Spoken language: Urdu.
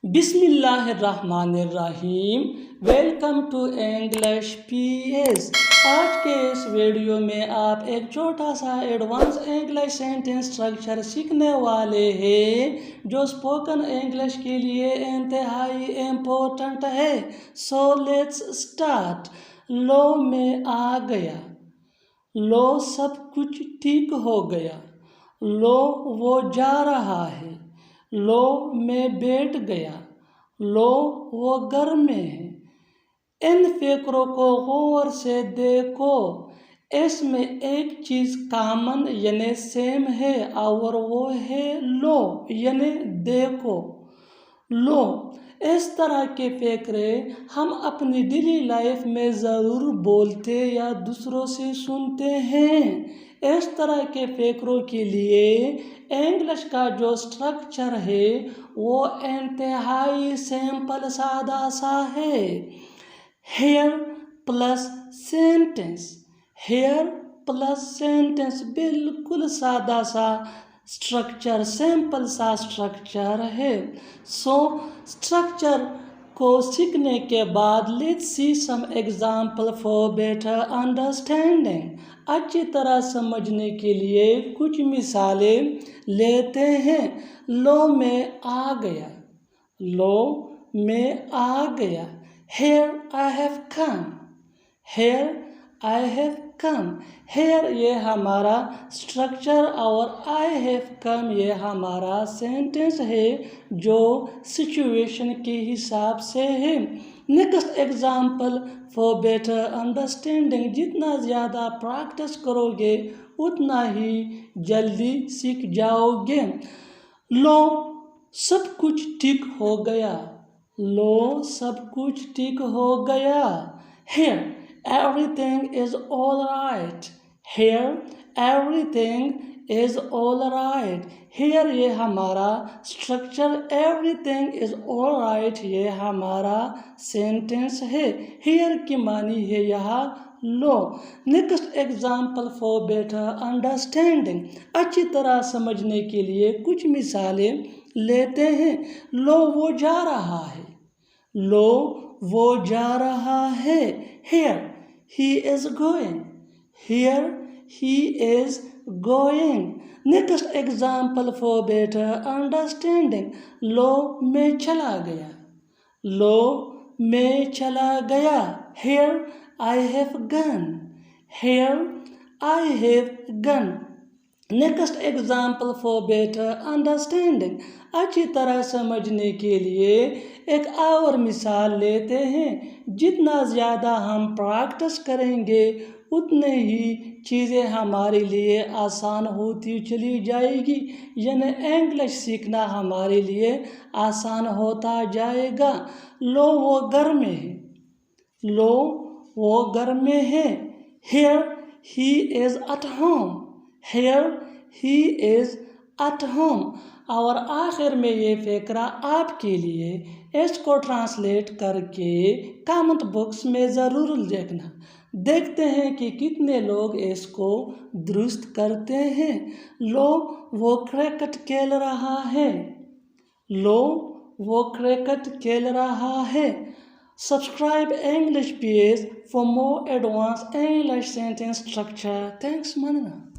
بسم اللہ الرحمن الرحیم۔ Welcome to English P S. آج کے اس ویڈیو میں آپ ایک چھوٹا سا ایڈوانس انگلش سینٹنس اسٹرکچر سیکھنے والے ہیں جو اسپوکن انگلش کے لیے انتہائی امپورٹنٹ ہے۔ So let's start. لو میں آ گیا، لو سب کچھ ٹھیک ہو گیا، لو وہ جا رہا ہے، لو میں بیٹھ گیا، لو وہ گھر میں ہے۔ ان فقروں کو غور سے دیکھو، اس میں ایک چیز کامن یعنی سیم ہے اور وہ ہے لو یعنی دیکھو۔ لو، اس طرح کے فقرے ہم اپنی ڈیلی لائف میں ضرور بولتے یا دوسروں سے سنتے ہیں۔ اس طرح کے فقروں کے لیے انگلش کا جو اسٹرکچر ہے وہ انتہائی سمپل سادہ سا ہے۔ Here plus sentence, here plus sentence, بالکل سادہ سا اسٹرکچر، سمپل سا اسٹرکچر ہے۔ سو اسٹرکچر کو سیکھنے کے بعد let's see some example for better understanding. اچھی طرح سمجھنے کے لیے کچھ مثالیں لیتے ہیں۔ لو میں آ گیا، لو میں آ گیا۔ Here I have come، here I have come۔ Here یہ ہمارا اسٹرکچر اور I have come یہ ہمارا سینٹنس ہے جو سچویشن کے حساب سے ہے۔ Next example for better understanding. جتنا زیادہ پریکٹس کرو گے اتنا ہی جلدی سیکھ جاؤ گے۔ لو سب کچھ ٹھیک ہو گیا، لو سب کچھ ٹھیک ہو گیا۔ Here everything is all right، Here everything is all right۔ Here یہ ہمارا structure, everything is all right یہ ہمارا سینٹنس ہے۔ Here کی معنی ہے یہاں لو۔ Next example for better understanding. اچھی طرح سمجھنے کے لیے کچھ مثالیں لیتے ہیں۔ لو وہ جا رہا ہے، لو وہ جا رہا ہے۔ Here he is going، Here he is going۔ Next example for better understanding. لو میں چلا گیا، لو میں چلا گیا۔ Here I have gone، Here I have gone۔ Next example for better understanding. اچھی طرح سمجھنے کے لیے ایک اور مثال لیتے ہیں۔ جتنا زیادہ ہم پریکٹس کریں گے اتنے ہی چیزیں ہمارے لیے آسان ہوتی چلی جائے گی، یعنی انگلش سیکھنا ہمارے لیے آسان ہوتا جائے گا۔ لو وہ گھر میں ہے، لو وہ گھر میں ہے۔ Here he is at home، Here he is at home۔ اور آخر میں یہ فقرہ آپ کے لیے، اس کو ٹرانسلیٹ کر کے کامنٹ باکس میں ضرور لکھنا۔ دیکھتے ہیں کہ کتنے لوگ اس کو درست کرتے ہیں۔ لو وہ کرکٹ کھیل رہا ہے، لو وہ کرکٹ کھیل رہا ہے۔ Subscribe English P S for more advance English sentence structure. Thanks ماننا۔